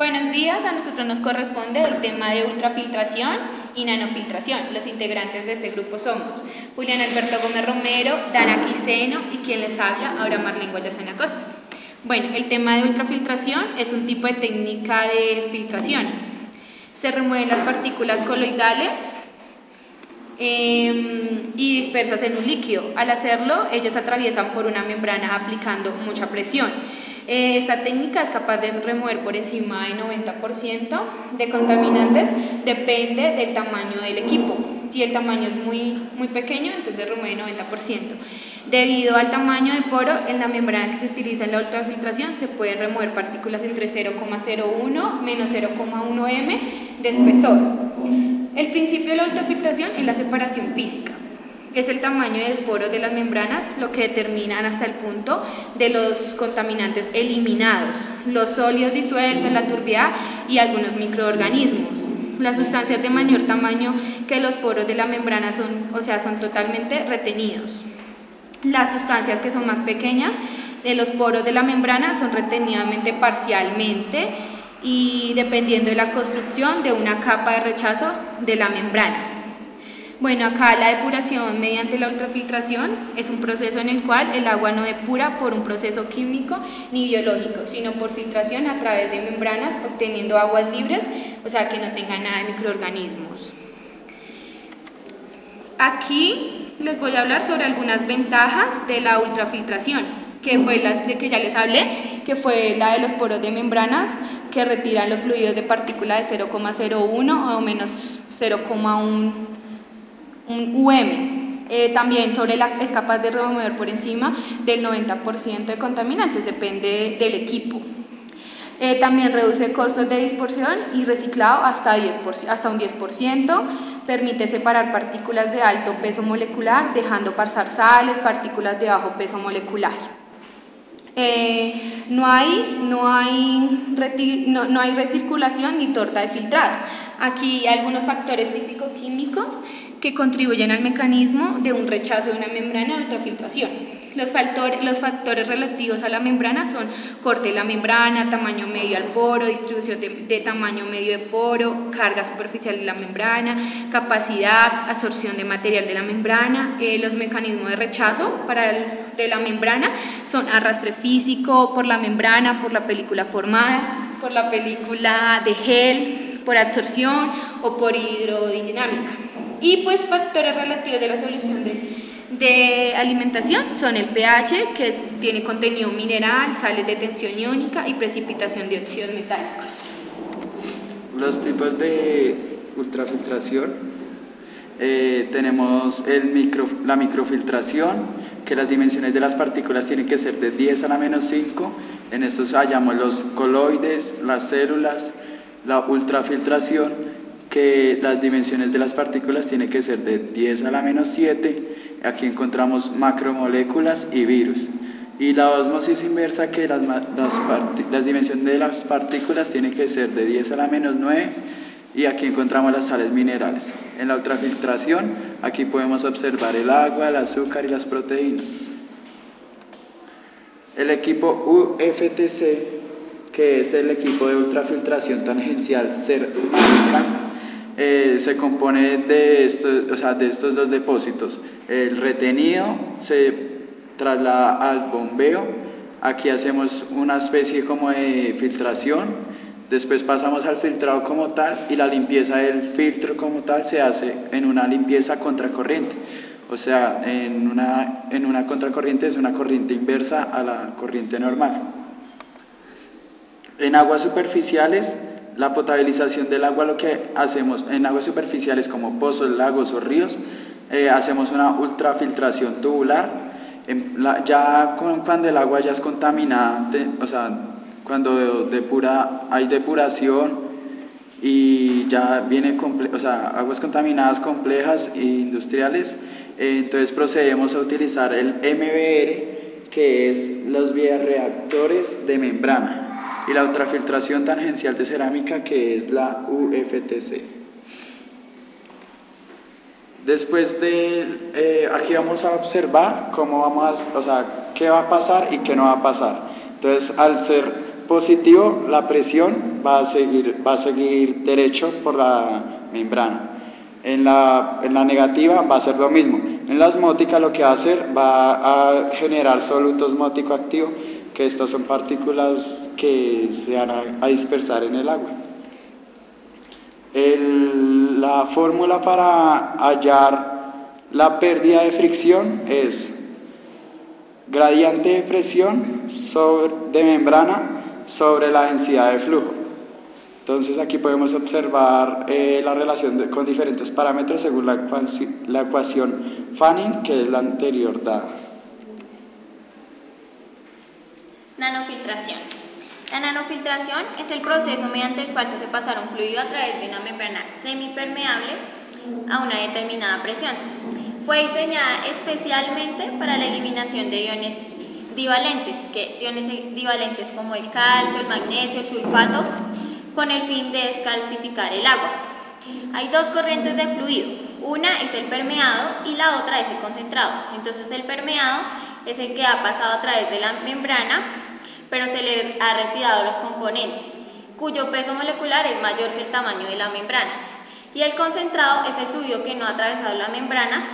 Buenos días, a nosotros nos corresponde el tema de ultrafiltración y nanofiltración. Los integrantes de este grupo somos Julián Alberto Gómez Romero, Dana Quiseno y quien les habla, Aura Marlene Guayasana Costa. Bueno, el tema de ultrafiltración es un tipo de técnica de filtración. Se remueven las partículas coloidales y dispersas en un líquido. Al hacerlo, ellas atraviesan por una membrana aplicando mucha presión. Esta técnica es capaz de remover por encima del 90% de contaminantes, depende del tamaño del equipo. Si el tamaño es muy pequeño, entonces remueve 90%. Debido al tamaño de poro en la membrana que se utiliza en la ultrafiltración, se pueden remover partículas entre 0,01 menos 0,1 m de espesor. El principio de la ultrafiltración es la separación física. Es el tamaño de esporos de las membranas lo que determinan hasta el punto de los contaminantes eliminados, los sólidos disueltos, la turbidez y algunos microorganismos. Las sustancias de mayor tamaño que los poros de la membrana son totalmente retenidos. Las sustancias que son más pequeñas de los poros de la membrana son retenidamente parcialmente y dependiendo de la construcción de una capa de rechazo de la membrana. Bueno, acá la depuración mediante la ultrafiltración es un proceso en el cual el agua no depura por un proceso químico ni biológico, sino por filtración a través de membranas, obteniendo aguas libres, o sea que no tengan nada de microorganismos. Aquí les voy a hablar sobre algunas ventajas de la ultrafiltración, que fue la que ya les hablé, que fue la de los poros de membranas que retiran los fluidos de partícula de 0,01 o menos 0,1 UM. También es capaz de remover por encima del 90% de contaminantes, depende del equipo. También reduce costos de dispersión y reciclado hasta un 10%, permite separar partículas de alto peso molecular, dejando pasar sales, partículas de bajo peso molecular. No hay recirculación ni torta de filtrado. Aquí hay algunos factores físico-químicos que contribuyen al mecanismo de un rechazo de una membrana de ultrafiltración. Los factores relativos a la membrana son corte de la membrana, tamaño medio al poro, distribución de tamaño medio de poro, carga superficial de la membrana, capacidad, absorción de material de la membrana. Los mecanismos de rechazo de la membrana son arrastre físico por la membrana, por la película formada, por la película de gel, por absorción o por hidrodinámica. Y pues factores relativos de la solución de alimentación son el pH, que tiene contenido mineral, sales de tensión iónica y precipitación de óxidos metálicos. Los tipos de ultrafiltración, tenemos la microfiltración, que las dimensiones de las partículas tienen que ser de 10 a la menos 5, en estos hallamos los coloides, las células. La ultrafiltración, que las dimensiones de las partículas tienen que ser de 10 a la menos 7, aquí encontramos macromoléculas y virus. Y la ósmosis inversa, que las dimensiones de las partículas tienen que ser de 10 a la menos 9, y aquí encontramos las sales minerales. En la ultrafiltración, aquí podemos observar el agua, el azúcar y las proteínas. El equipo UFTC, que es el equipo de ultrafiltración tangencial cermática, se compone de estos dos depósitos. El retenido se traslada al bombeo, aquí hacemos una especie como de filtración, después pasamos al filtrado como tal, y la limpieza del filtro como tal se hace en una limpieza contracorriente. O sea, en una contracorriente es una corriente inversa a la corriente normal. En aguas superficiales, la potabilización del agua, lo que hacemos en aguas superficiales como pozos, lagos o ríos, hacemos una ultrafiltración tubular. Cuando el agua ya es contaminada, o sea, cuando hay depuración y ya viene aguas contaminadas complejas e industriales, entonces procedemos a utilizar el MBR, que es los bioreactores de membrana, y la ultrafiltración tangencial de cerámica, que es la UFTC. Después aquí vamos a observar qué va a pasar y qué no va a pasar. Entonces, al ser positivo, la presión va a seguir derecho por la membrana. En la negativa va a ser lo mismo. En la osmótica lo que va a hacer va a generar soluto osmótico activo, que estas son partículas que se van a dispersar en el agua. La fórmula para hallar la pérdida de fricción es gradiente de presión de membrana sobre la densidad de flujo. Entonces aquí podemos observar la relación con diferentes parámetros según la ecuación Fanning, que es la anterior dada. Nanofiltración. La nanofiltración es el proceso mediante el cual se hace pasar un fluido a través de una membrana semipermeable a una determinada presión. Fue diseñada especialmente para la eliminación de iones divalentes, como el calcio, el magnesio, el sulfato, con el fin de descalcificar el agua. Hay dos corrientes de fluido, una es el permeado y la otra es el concentrado. Entonces el permeado es el que ha pasado a través de la membrana, pero se le ha retirado los componentes, cuyo peso molecular es mayor que el tamaño de la membrana. Y el concentrado es el fluido que no ha atravesado la membrana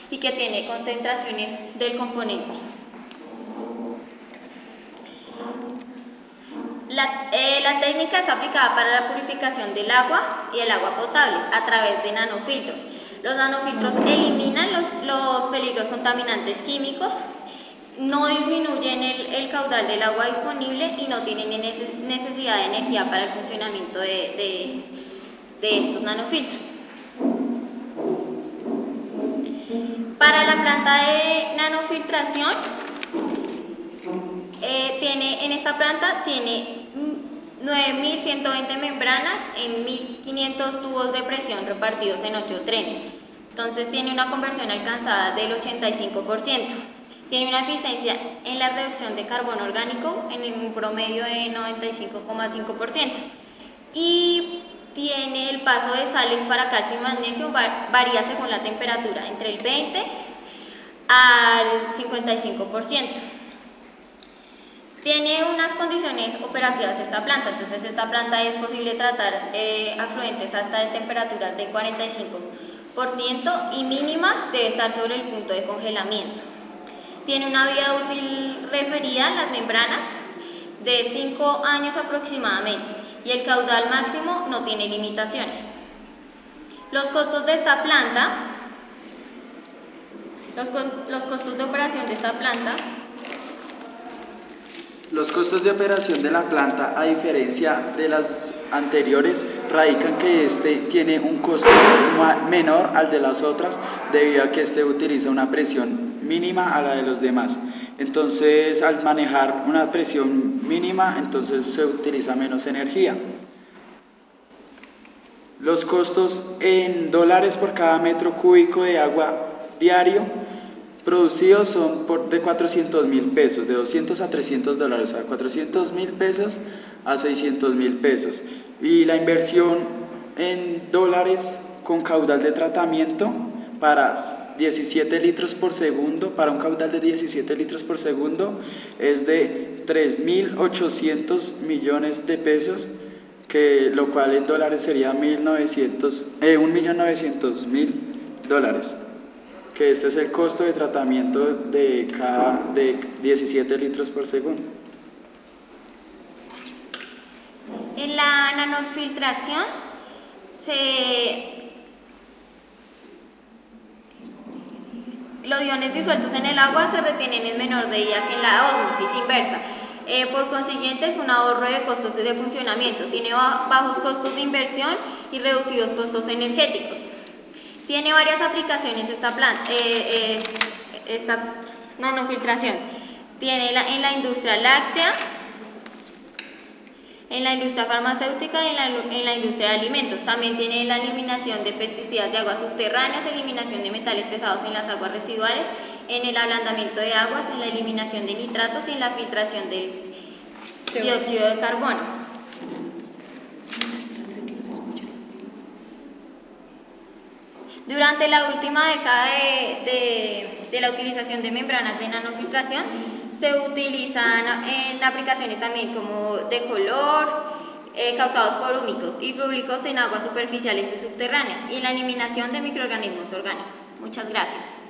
y que tiene concentraciones del componente. La técnica es aplicada para la purificación del agua y el agua potable a través de nanofiltros. Los nanofiltros eliminan los peligros contaminantes químicos, no disminuyen el caudal del agua disponible y no tienen necesidad de energía para el funcionamiento de estos nanofiltros. Para la planta de nanofiltración, en esta planta tiene 9.120 membranas en 1.500 tubos de presión repartidos en 8 trenes. Entonces tiene una conversión alcanzada del 85%. Tiene una eficiencia en la reducción de carbono orgánico en un promedio de 95,5%. Y tiene el paso de sales para calcio y magnesio, varía según la temperatura, entre el 20 al 55%. Tiene unas condiciones operativas esta planta, entonces esta planta es posible tratar afluentes hasta de temperaturas de 45% y mínimas debe estar sobre el punto de congelamiento. Tiene una vida útil referida a las membranas de 5 años aproximadamente y el caudal máximo no tiene limitaciones. Los costos de esta planta, los costos de operación de esta planta. Los costos de operación de la planta, a diferencia de las anteriores, radican que este tiene un costo menor al de las otras debido a que este utiliza una presión mínima a la de los demás. Entonces, al manejar una presión mínima, entonces se utiliza menos energía. Los costos en dólares por cada metro cúbico de agua diario producidos son de 400.000 pesos, de 200 a 300 dólares, o sea, 400.000 pesos a 600.000 pesos. Y la inversión en dólares con caudal de tratamiento para 17 litros por segundo, para un caudal de 17 litros por segundo, es de 3.800 millones de pesos, lo cual en dólares sería 1.900.000 dólares. Que este es el costo de tratamiento de 17 litros por segundo. En la nanofiltración los iones disueltos en el agua se retienen en menor medida que en la ósmosis inversa. Por consiguiente es un ahorro de costos de funcionamiento, tiene bajos costos de inversión y reducidos costos energéticos. Tiene varias aplicaciones esta nanofiltración. Tiene en la industria láctea, en la industria farmacéutica y en la industria de alimentos. También tiene la eliminación de pesticidas de aguas subterráneas, eliminación de metales pesados en las aguas residuales, en el ablandamiento de aguas, en la eliminación de nitratos y en la filtración del dióxido de carbono. Durante la última década de la utilización de membranas de nanofiltración, se utilizan en aplicaciones también como de color, causados por húmicos y flúoricos en aguas superficiales y subterráneas y la eliminación de microorganismos orgánicos. Muchas gracias.